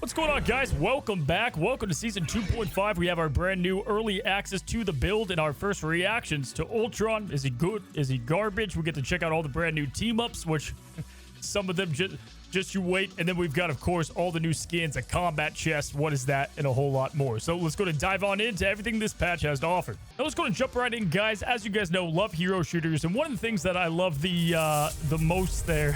What's going on, guys? Welcome back. Welcome to Season 2.5. We have our brand new early access to the build and our first reactions to Ultron. Is he good? Is he garbage? We get to check out all the brand new team-ups, which some of them just you wait. And then we've got, of course, all the new skins, a combat chest, what is that, and a whole lot more. So let's go to dive on into everything this patch has to offer. Now let's go and jump right in, guys. As you guys know, love hero shooters. And one of the things that I love the most there...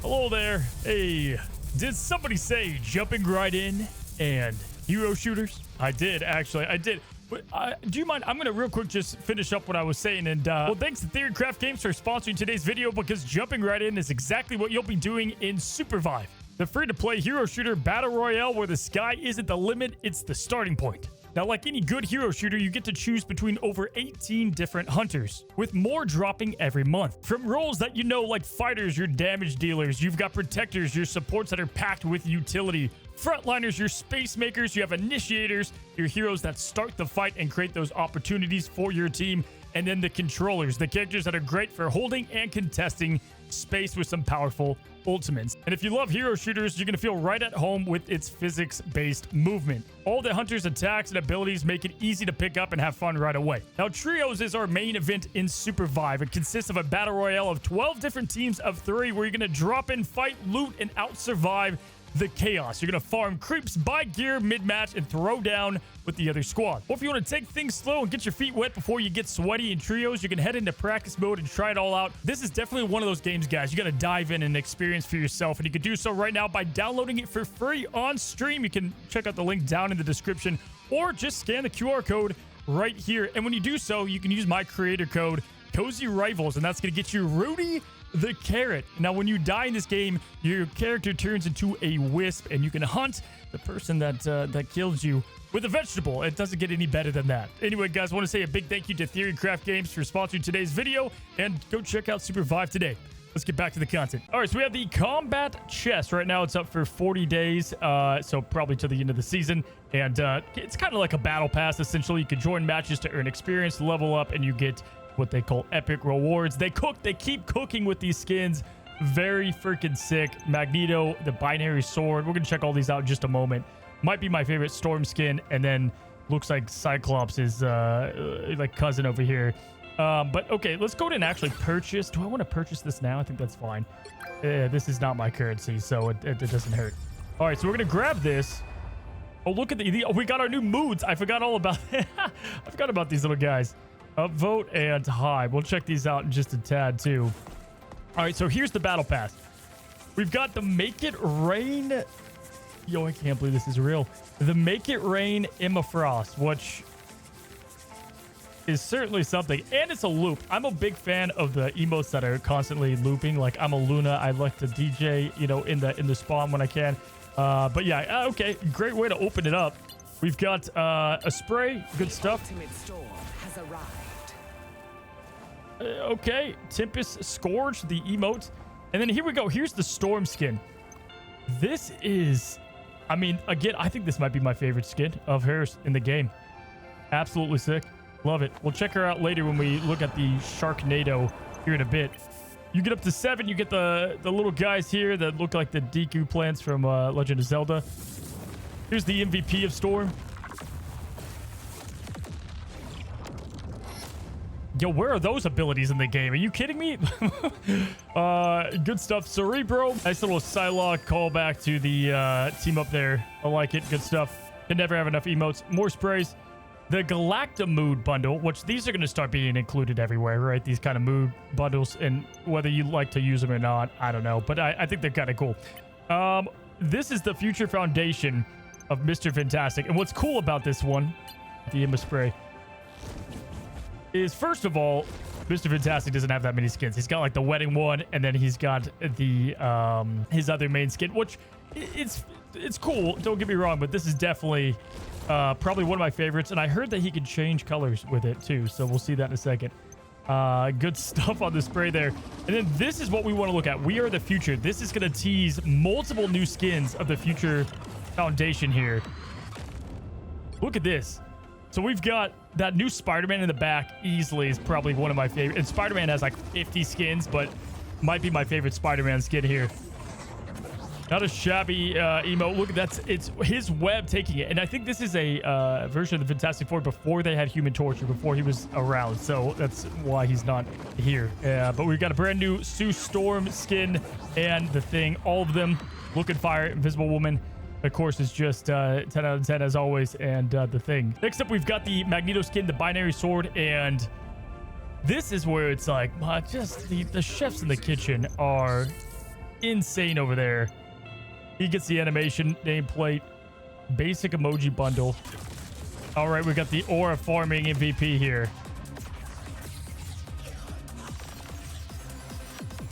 Hello there. Hey. Did somebody say jumping right in and hero shooters? I did, actually. I did. But do you mind? I'm going to real quick just finish up what I was saying. And, well, thanks to Theorycraft Games for sponsoring today's video, because jumping right in is exactly what you'll be doing in Supervive, the free-to-play hero shooter battle royale where the sky isn't the limit, it's the starting point. Now, like any good hero shooter, you get to choose between over 18 different hunters, with more dropping every month. From roles that you know, like fighters, your damage dealers, you've got protectors, your supports that are packed with utility, frontliners, your space makers, you have initiators, your heroes that start the fight and create those opportunities for your team, and then the controllers, the characters that are great for holding and contesting space with some powerful ultimates. And if you love hero shooters, you're going to feel right at home with its physics-based movement. All the hunters' attacks and abilities make it easy to pick up and have fun right away. Now, Trios is our main event in Supervive. It consists of a battle royale of 12 different teams of 3 where you're going to drop in, fight, loot, and out-survive the chaos. You're going to farm creeps, buy gear mid-match, and throw down with the other squad. Or if you want to take things slow and get your feet wet before you get sweaty in Trios, you can head into practice mode and try it all out. This is definitely one of those games, guys, you got to dive in and experience for yourself, and you can do so right now by downloading it for free on stream. You can check out the link down in the description, or just scan the QR code right here. And when you do so, you can use my creator code, Cozy Rivals, and that's going to get you Rudy the Carrot. Now, when you die in this game, your character turns into a wisp, and you can hunt the person that kills you with a vegetable. It doesn't get any better than that. Anyway, guys, I want to say a big thank you to Theorycraft Games for sponsoring today's video, and go check out Supervive today. Let's get back to the content. All right, so we have the combat chest. Right now, it's up for 40 days, so probably to the end of the season. And it's kind of like a battle pass, essentially. You can join matches to earn experience, level up, and you get what they call epic rewards. They keep cooking with these skins. Very freaking sick. Magneto, the binary sword. We're gonna check all these out in just a moment. Might be my favorite storm skin, and then looks like Cyclops is like cousin over here. But okay, let's go ahead and actually purchase. Do I want to purchase this now? I think that's fine. This is not my currency, so it doesn't hurt. All right, so we're gonna grab this. Oh, look at we got our new moods. I forgot all about I forgot about these little guys. Upvote and high. We'll check these out in just a tad too. All right, so here's the battle pass. We've got the Make It Rain. Yo, I can't believe this is real. The Make It Rain Emma Frost, which is certainly something, and it's a loop. I'm a big fan of the emotes that are constantly looping. Like, I'm a Luna. I like to DJ, you know, in the spawn when I can. But yeah, okay, great way to open it up. We've got a spray, good stuff. Ultimate storm has arrived. Okay, Tempest Scourge, the emote. And then here we go. Here's the Storm skin. This is, I mean, again, I think this might be my favorite skin of hers in the game. Absolutely sick. Love it. We'll check her out later when we look at the Sharknado here in a bit. You get up to 7. You get the little guys here that look like the Deku plants from Legend of Zelda. Here's the MVP of Storm. Yo, where are those abilities in the game? Are you kidding me? Good stuff. Cerebro. Nice little Psylocke callback to the team up there. I like it. Good stuff. Can never have enough emotes. More sprays. The Galacta Mood Bundle, which these are going to start being included everywhere, right? These kind of mood bundles, and whether you like to use them or not, I don't know. But I think they're kind of cool. This is the Future Foundation of Mr. Fantastic. And what's cool about this one, the Emma Spray, is, first of all, Mr. Fantastic doesn't have that many skins. He's got like the wedding one, and then he's got the his other main skin, which it's cool, don't get me wrong, but this is definitely probably one of my favorites. And I heard that he could change colors with it too, so we'll see that in a second. Good stuff on the spray there. And then this is what we want to look at. We Are the Future. This is going to tease multiple new skins of the Future Foundation here. Look at this. So we've got that new Spider-Man in the back. Easily is probably one of my favorite. And Spider-Man has like 50 skins, but might be my favorite Spider-Man skin here. Not a shabby emote. Look, it's his web taking it. And I think this is a version of the Fantastic Four before they had Human Torch, before he was around. So that's why he's not here. But we've got a brand new Sue Storm skin and the Thing. All of them looking fire. Invisible Woman, of course, is just 10 out of 10 as always. And the Thing. Next up, we've got the Magneto skin, the Binary Sword. And this is where it's like, just the chefs in the kitchen are insane over there. He gets the animation nameplate, basic emoji bundle. All right, we got the aura farming MVP here.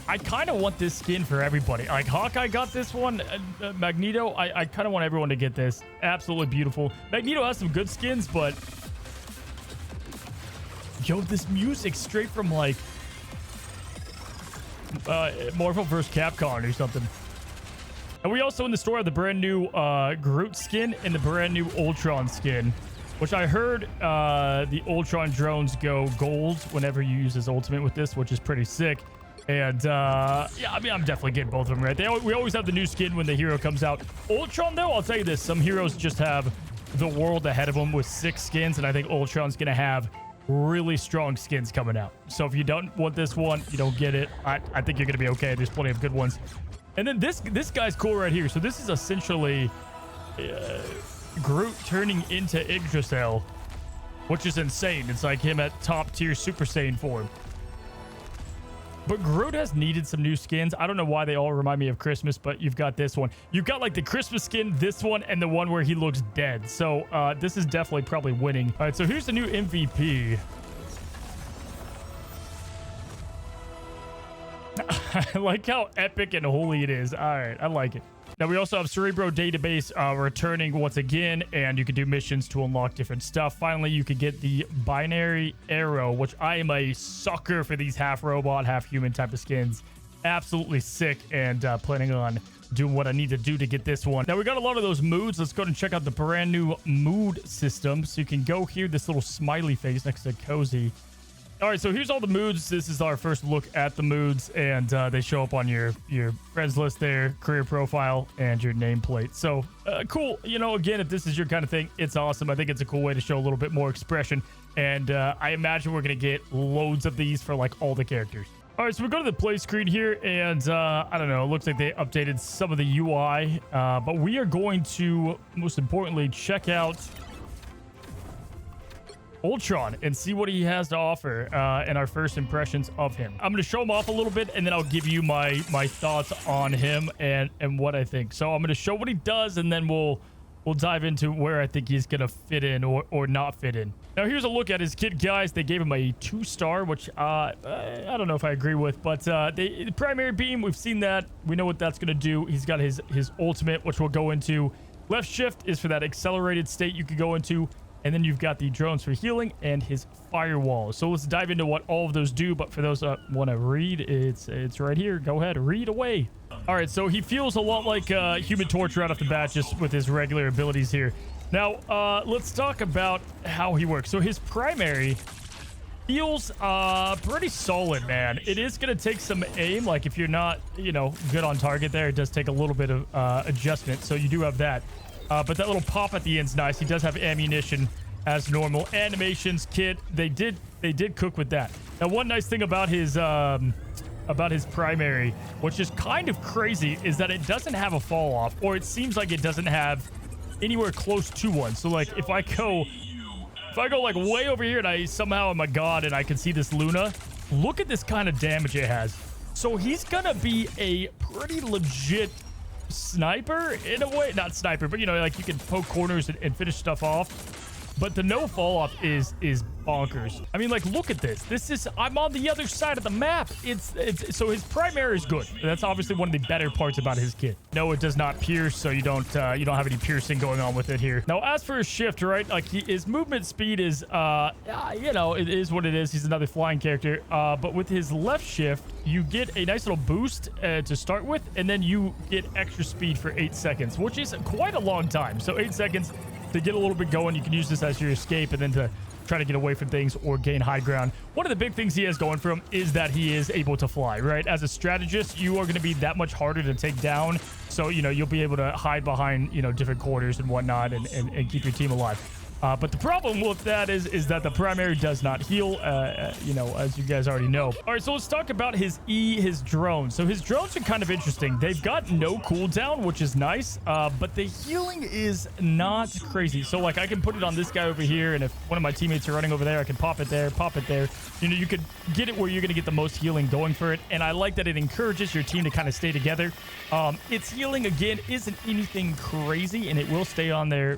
I kind of want this skin for everybody. Like Hawkeye got this one, Magneto. I kind of want everyone to get this. Absolutely beautiful. Magneto has some good skins, but yo, this music straight from like Marvel vs. Capcom or something. And we also in the store have the brand new Groot skin and the brand new Ultron skin, which I heard the Ultron drones go gold whenever you use his ultimate with this, which is pretty sick. And yeah, I mean, I'm definitely getting both of them right. We always have the new skin when the hero comes out. Ultron, though, I'll tell you this. Some heroes just have the world ahead of them with 6 skins, and I think Ultron's going to have really strong skins coming out. So if you don't want this one, you don't get it. I think you're going to be okay. There's plenty of good ones. And then this guy's cool right here. So this is essentially Groot turning into Yggdrasil, which is insane. It's like him at top tier Super Saiyan form. But Groot has needed some new skins. I don't know why they all remind me of Christmas, but you've got this one. You've got like the Christmas skin, this one, and the one where he looks dead. So this is definitely probably winning. All right, so here's the new MVP. I like how epic and holy it is. All right, I like it. Now, we also have Cerebro Database returning once again, and you can do missions to unlock different stuff. Finally, you could get the Binary Arrow, which I am a sucker for these half robot, half human type of skins. Absolutely sick, and planning on doing what I need to do to get this one. Now, we got a lot of those moods. Let's go ahead and check out the brand new mood system. So you can go here, this little smiley face next to Cozy. All right, so here's all the moods. This is our first look at the moods, and they show up on your friends list there, career profile, and your nameplate. So cool. You know, again, if this is your kind of thing, it's awesome. I think it's a cool way to show a little bit more expression, and I imagine we're going to get loads of these for like all the characters. All right, so we go to the play screen here, and I don't know, it looks like they updated some of the UI, but we are going to, most importantly, check out Ultron and see what he has to offer and our first impressions of him. I'm going to show him off a little bit, and then I'll give you my thoughts on him and what I think. So I'm going to show what he does, and then we'll dive into where I think he's going to fit in or not fit in. Now, here's a look at his kit, guys. They gave him a 2-star, which I don't know if I agree with, but the primary beam, we've seen that. We know what that's going to do. He's got his ultimate, which we'll go into. Left shift is for that accelerated state you could go into. And then you've got the drones for healing and his firewall. So let's dive into what all of those do. But for those that want to read, it's right here. Go ahead, read away. All right, so he feels a lot like Human Torch right off the bat, just with his regular abilities here. Now, let's talk about how he works. So his primary feels pretty solid, man. It is going to take some aim. Like if you're not, you know, good on target there, it does take a little bit of adjustment. So you do have that. But that little pop at the end's nice. He does have ammunition as normal. Animations, kit, they did cook with that. Now, one nice thing about his primary, which is kind of crazy, is that it doesn't have a fall off, or it seems like it doesn't have anywhere close to one. So like if I go like way over here and I somehow am a god and I can see this Luna, look at this kind of damage it has. So he's gonna be a pretty legit sniper in a way. Not sniper, but you know, like you can poke corners and finish stuff off. But the no fall off is bonkers. I mean, like, look at this. This is, I'm on the other side of the map. It's so his primary is good. That's obviously one of the better parts about his kit. No, it does not pierce, so you don't have any piercing going on with it here. Now, as for his shift, right, like his movement speed is, you know, it is what it is. He's another flying character. But with his left shift, you get a nice little boost to start with, and then you get extra speed for 8 seconds, which is quite a long time. So 8 seconds to get a little bit going. You can use this as your escape, and then to try to get away from things or gain high ground. One of the big things he has going for him is that he is able to fly, right? As a strategist, you are going to be that much harder to take down. So, you know, you'll be able to hide behind, you know, different corners and whatnot and keep your team alive. But the problem with that is that the primary does not heal, you know, as you guys already know. All right, so let's talk about his drones. So his drones are kind of interesting. They've got no cooldown, which is nice, but the healing is not crazy. So, like, I can put it on this guy over here, and if one of my teammates are running over there, I can pop it there, pop it there. You know, you could get it where you're going to get the most healing going for it, and I like that it encourages your team to kind of stay together. Its healing, again, isn't anything crazy, and it will stay on there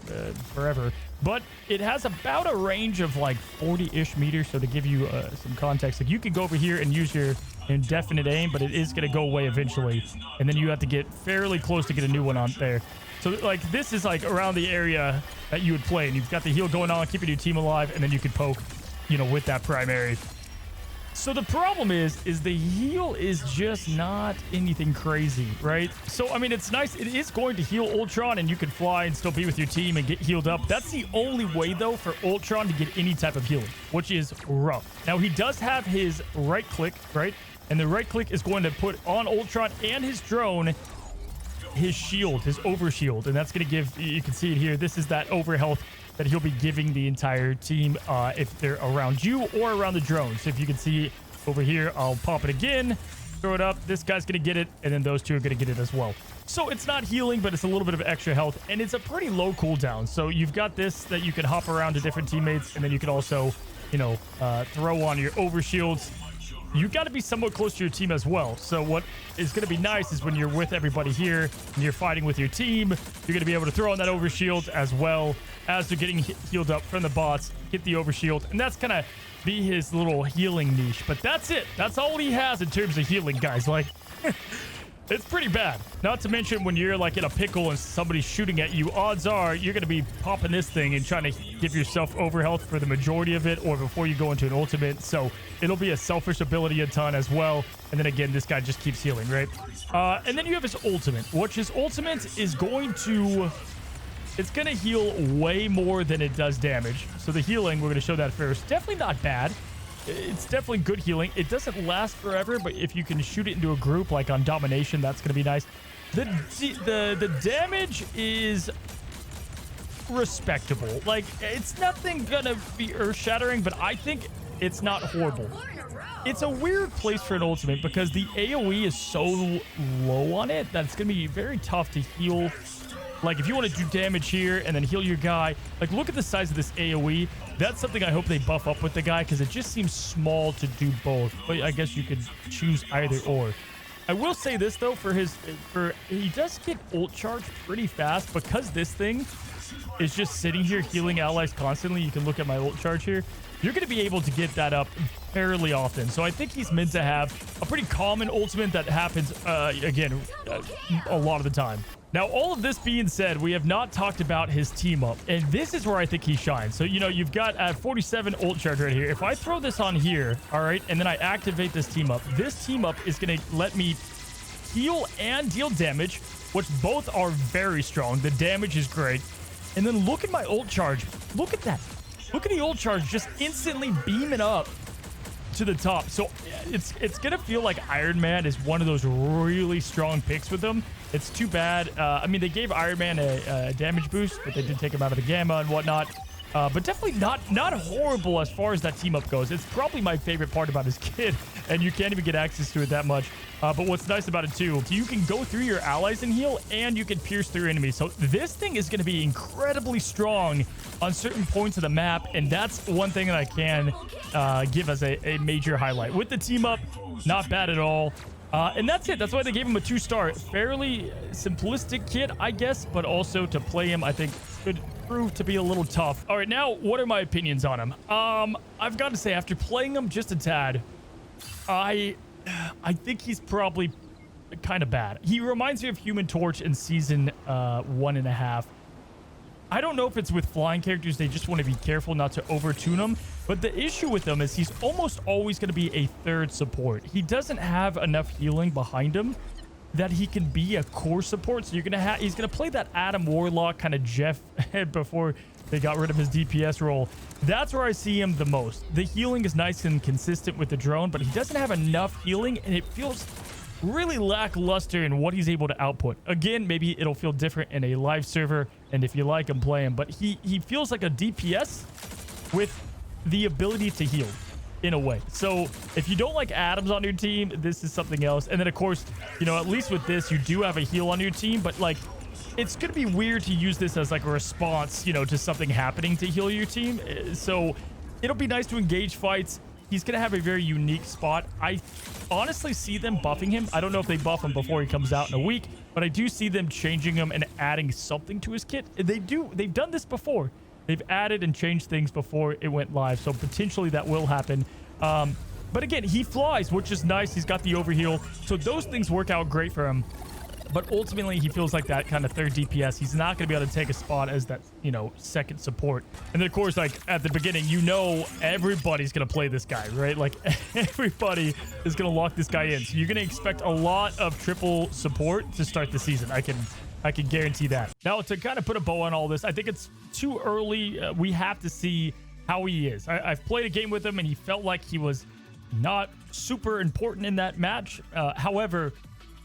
forever. But it has about a range of like 40-ish meters. So to give you some context, like you can go over here and use your indefinite aim, but it is going to go away eventually. And then you have to get fairly close to get a new one on there. So like this is like around the area that you would play. And you've got the heal going on, keeping your team alive. And then you can poke, you know, with that primary. So the problem is the heal is just not anything crazy, right? So, I mean, it's nice. It is going to heal Ultron, and you can fly and still be with your team and get healed up. That's the only way, though, for Ultron to get any type of healing, which is rough. Now, he does have his right click, right? And the right click is going to put on Ultron and his drone his shield, his overshield. And that's going to give, you can see it here, this is that over health that he'll be giving the entire team if they're around you or around the drone. So if you can see over here, I'll pop it again, throw it up. This guy's going to get it, and then those two are going to get it as well. So it's not healing, but it's a little bit of extra health, and it's a pretty low cooldown. So you've got this that you can hop around to different teammates, and then you can also, you know, throw on your overshields. You got to be somewhat close to your team as well. So what is going to be nice is when you're with everybody here and you're fighting with your team, you're going to be able to throw on that overshield as well as they're getting healed up from the bots, get the overshield, and that's going to be his little healing niche. But that's it. That's all he has in terms of healing, guys. Like, it's pretty bad. Not to mention when you're like in a pickle and somebody's shooting at you, odds are you're going to be popping this thing and trying to give yourself overhealth for the majority of it or before you go into an ultimate. So it'll be a selfish ability a ton as well. And then again, this guy just keeps healing, right? And then you have his ultimate, which his ultimate is going to... It's going to heal way more than it does damage. So the healing, we're going to show that first. Definitely not bad. It's definitely good healing. It doesn't last forever, but if you can shoot it into a group like on domination, that's going to be nice. The damage is respectable. Like, it's nothing going to be earth-shattering, but I think it's not horrible. It's a weird place for an ultimate because the AoE is so low on it that it's going to be very tough to heal. Like, if you want to do damage here and then heal your guy, like, look at the size of this AoE. That's something I hope they buff up with the guy because it just seems small to do both. But I guess you could choose either or. I will say this, though, he does get ult charge pretty fast because this thing is just sitting here healing allies constantly. You can look at my ult charge here. You're going to be able to get that up fairly often. So I think he's meant to have a pretty common ultimate that happens, again, a lot of the time. Now, all of this being said, we have not talked about his team up, and this is where I think he shines. So, you know, you've got at 47 ult charge right here. If I throw this on here, all right, and then I activate this team up is going to let me heal and deal damage, which both are very strong. The damage is great. And then look at my ult charge. Look at that. Look at the ult charge just instantly beaming up to the top. So it's gonna feel like Iron Man is one of those really strong picks with them. It's too bad. I mean, they gave Iron Man a damage boost, but they did take him out of the gamma and whatnot. But definitely not horrible as far as that team up goes. It's probably my favorite part about his kit, and you can't even get access to it that much. But what's nice about it too, you can go through your allies and heal, and you can pierce through enemies. So this thing is going to be incredibly strong on certain points of the map, and that's one thing that I can give as a major highlight. With the team up, not bad at all. And that's it. That's why they gave him a 2-star. Fairly simplistic kit, I guess, but also to play him, I think, could prove to be a little tough. All right, now, what are my opinions on him? I've got to say, after playing him just a tad, I think he's probably kind of bad. He reminds me of Human Torch in season 1.5. I don't know if it's with flying characters, they just want to be careful not to over-tune them. But the issue with him is he's almost always going to be a third support. He doesn't have enough healing behind him that he can be a core support. So he's going to play that Adam Warlock kind of Jeff before They got rid of his DPS role. That's where I see him the most. The healing is nice and consistent with the drone, but he doesn't have enough healing, and it feels really lackluster in what he's able to output. Again, maybe it'll feel different in a live server, and if you like him, play him. But he feels like a DPS with the ability to heal in a way. So if you don't like Adams on your team, this is something else. And then, of course, you know, at least with this, you do have a heal on your team, but like, it's going to be weird to use this as like a response, you know, to something happening to heal your team. So it'll be nice to engage fights. He's going to have a very unique spot. I honestly see them buffing him. I don't know if they buff him before he comes out in a week, but I do see them changing him and adding something to his kit. They've done this before. They've added and changed things before it went live. So potentially that will happen. But again, he flies, which is nice. He's got the overheal. So those things work out great for him. But ultimately, he feels like that kind of third DPS. He's not going to be able to take a spot as that, you know, second support. And then, of course, like at the beginning, you know, everybody's going to play this guy, right? Like everybody is going to lock this guy in. So you're going to expect a lot of triple support to start the season. I can guarantee that. Now, to kind of put a bow on all this, I think it's too early. We have to see how he is. I've played a game with him, and he felt like he was not super important in that match. However,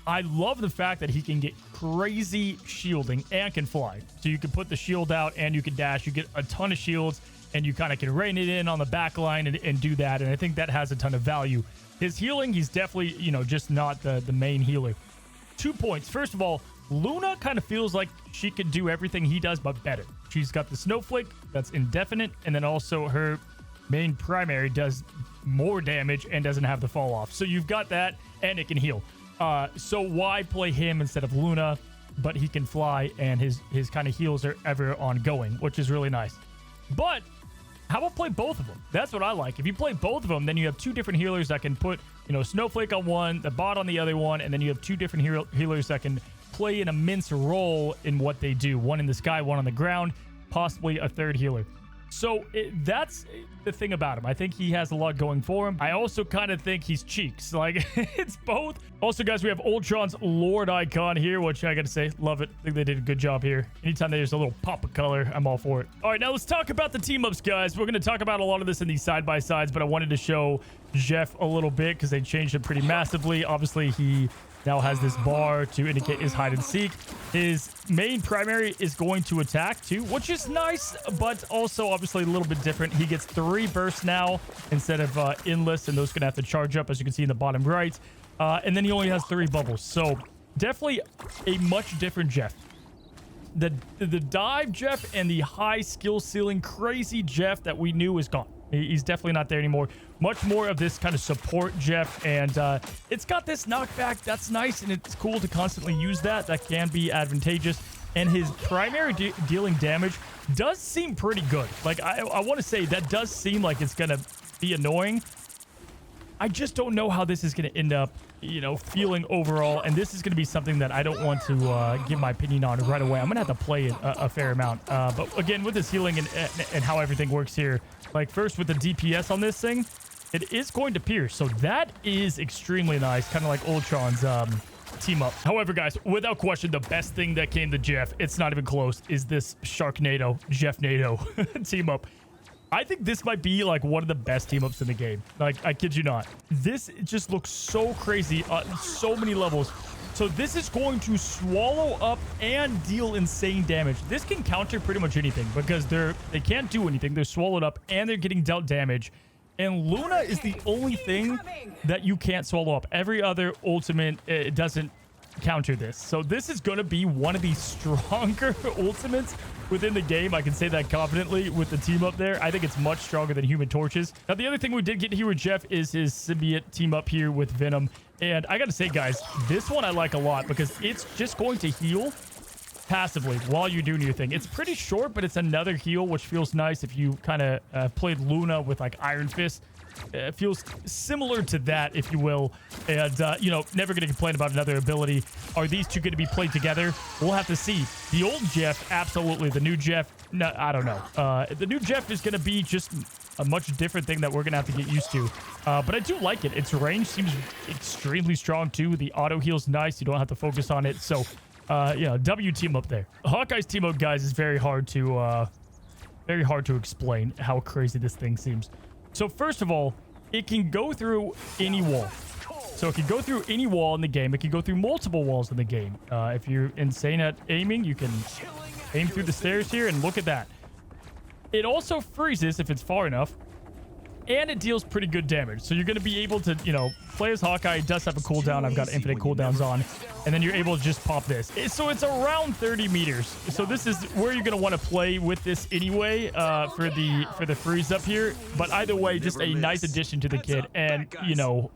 I love the fact that he can get crazy shielding and can fly. So you can put the shield out and you can dash. You get a ton of shields and you kind of can rain it in on the back line and do that. And I think that has a ton of value. His healing, he's definitely, you know, just not the main healer. 2 points. First of all, Luna kind of feels like she could do everything he does, but better. She's got the snowflake that's indefinite. And then also her main primary does more damage and doesn't have the fall off. So you've got that and it can heal. So why play him instead of Luna? But he can fly and his kind of heals are ever ongoing, which is really nice. But how about play both of them? That's what I like. If you play both of them, then you have two different healers that can put, you know, Snowflake on one, the bot on the other one, and then you have two different healers that can play an immense role in what they do. One in the sky, one on the ground, possibly a third healer. So that's the thing about him. I think he has a lot going for him. I also kind of think he's cheeks. Like, it's both. Also, guys, we have Ultron's Lord icon here, which I got to say, love it. I think they did a good job here. Anytime there's a little pop of color, I'm all for it. All right, now let's talk about the team-ups, guys. We're going to talk about a lot of this in these side-by-sides, but I wanted to show Jeff a little bit because they changed it pretty massively. Obviously, he now has this bar to indicate his hide and seek. His main primary is going to attack too, which is nice, but also obviously a little bit different. He gets 3 bursts now instead of endless, and those are gonna have to charge up, as you can see in the bottom right. And then he only has 3 bubbles, so definitely a much different Jeff. The dive Jeff and the high skill ceiling crazy Jeff that we knew is gone. He's definitely not there anymore. Much more of this kind of support Jeff, and it's got this knockback. That's nice, and it's cool to constantly use that. That can be advantageous. And his primary dealing damage does seem pretty good. Like, I want to say that does seem like it's going to be annoying. I just don't know how this is going to end up, you know, feeling overall. And this is going to be something that I don't want to give my opinion on right away. I'm going to have to play it a fair amount. But again, with this healing and how everything works here, like first with the DPS on this thing, it is going to pierce. So that is extremely nice, kind of like Ultron's team up. However, guys, without question, the best thing that came to Jeff, it's not even close, is this Sharknado, Jeff-Nado team up. I think this might be like one of the best team ups in the game. Like, I kid you not. This just looks so crazy on so many levels. So this is going to swallow up and deal insane damage. This can counter pretty much anything because they can't do anything. They're swallowed up and they're getting dealt damage. And Luna is the only thing that you can't swallow up. Every other ultimate doesn't counter this. So this is going to be one of the stronger ultimates within the game. I can say that confidently with the team up there. I think it's much stronger than Human Torches. Now, the other thing we did get here with Jeff is his symbiote team up here with Venom. And I got to say, guys, this one I like a lot because it's just going to heal passively while you're doing your thing. It's pretty short, but it's another heal, which feels nice if you kind of played Luna with like Iron Fist. It feels similar to that, if you will. And, you know, never going to complain about another ability. Are these two going to be played together? We'll have to see. The old Jeff, absolutely. The new Jeff, no, I don't know. The new Jeff is going to be just a much different thing that we're going to have to get used to. But I do like it. Its range seems extremely strong, too. The auto heal's nice. You don't have to focus on it. So, you know, W team up there. Hawkeye's team up, guys, is very hard to very hard to explain how crazy this thing seems. So first of all, it can go through any wall. So it can go through any wall in the game. It can go through multiple walls in the game. If you're insane at aiming, you can aim through the stairs here, and look at that. It also freezes if it's far enough, and it deals pretty good damage. So you're going to be able to, you know, play as Hawkeye. It does have a cooldown. I've got infinite cooldowns on. And then you're able to just pop this. So it's around 30 meters. So this is where you're going to want to play with this anyway for the freeze up here. But either way, just a nice addition to the kit. And, you know,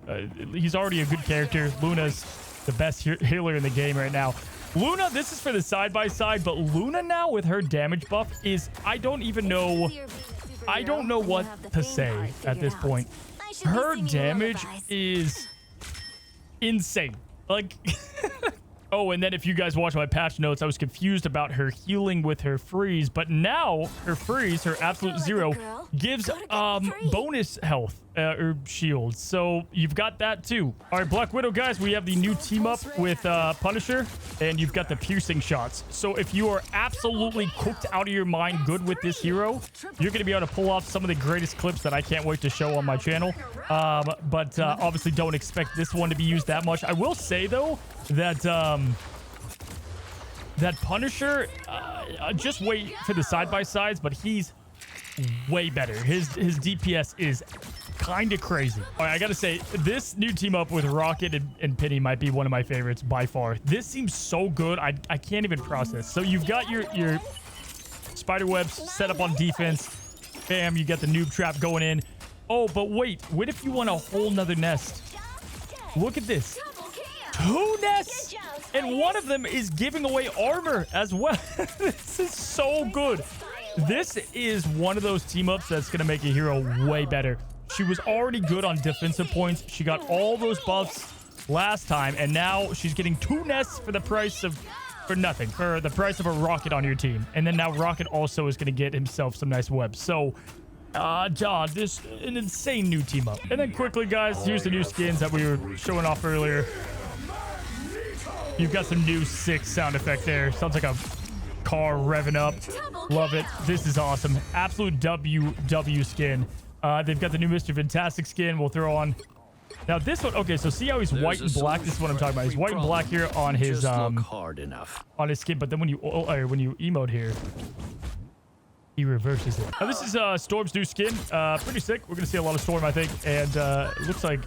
he's already a good character. Luna's the best healer in the game right now. Luna, this is for the side-by-side, but Luna now with her damage buff is, I don't know what to say at this point. Her damage is insane. Like, oh, and then if you guys watch my patch notes, I was confused about her healing with her freeze, but now her freeze, her absolute zero, gives bonus health or shield. So you've got that too. All right, Black Widow guys, we have the new team up with Punisher, and you've got the piercing shots. So if you are absolutely cooked out of your mind good with this hero, you're going to be able to pull off some of the greatest clips that I can't wait to show on my channel. But obviously don't expect this one to be used that much. I will say though that that Punisher, just wait for the side-by-sides, but he's way better. His DPS is kind of crazy. All right, I gotta say, this new team up with Rocket and Peni might be one of my favorites by far. This seems so good. I can't even process. So you've got your spider webs set up on defense. Bam, you got the noob trap going in. Oh, but wait, what if you want a whole nother nest? Look at this. 2 nests, and one of them is giving away armor as well. This is so good. This is one of those team ups that's going to make a hero way better. She was already good on defensive points. She got all those buffs last time, and now she's getting 2 nests for the price of, for nothing, for the price of a Rocket on your team. And then now Rocket also is going to get himself some nice webs. So, John, this an insane new team up. And then quickly, guys, here's the new skins that we were showing off earlier. You've got some new sick sound effect there. Sounds like a car revving up. Love it. This is awesome. Absolute WW skin. They've got the new Mr. Fantastic skin we'll throw on. Now this one, okay, so see how he's white and black? This is what I'm talking about. He's white and black here on his on his skin, but then when you emote here, he reverses it. Now this is Storm's new skin. Pretty sick. We're gonna see a lot of Storm, I think, and it looks like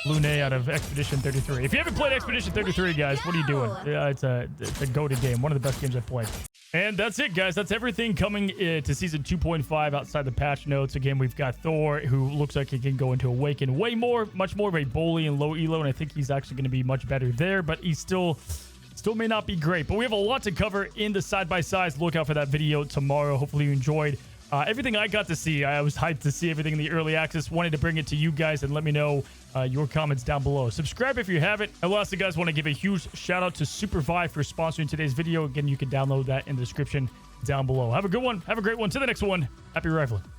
Luna out of Expedition 33. If you haven't played Expedition 33, guys, what are you doing? It's a goated game. One of the best games I've played. And that's it, guys. That's everything coming to Season 2.5 outside the patch notes. Again, we've got Thor, who looks like he can go into Awaken much more of a bully and low elo, and I think he's actually going to be much better there, but he's still may not be great. But we have a lot to cover in the side-by-sides. Look out for that video tomorrow. Hopefully you enjoyed everything I got to see. I was hyped to see everything in the early access. Wanted to bring it to you guys, and let me know your comments down below. Subscribe if you haven't. And lastly, guys, want to give a huge shout out to Supervive for sponsoring today's video. Again, you can download that in the description down below. Have a good one. Have a great one. To the next one. Happy rifling.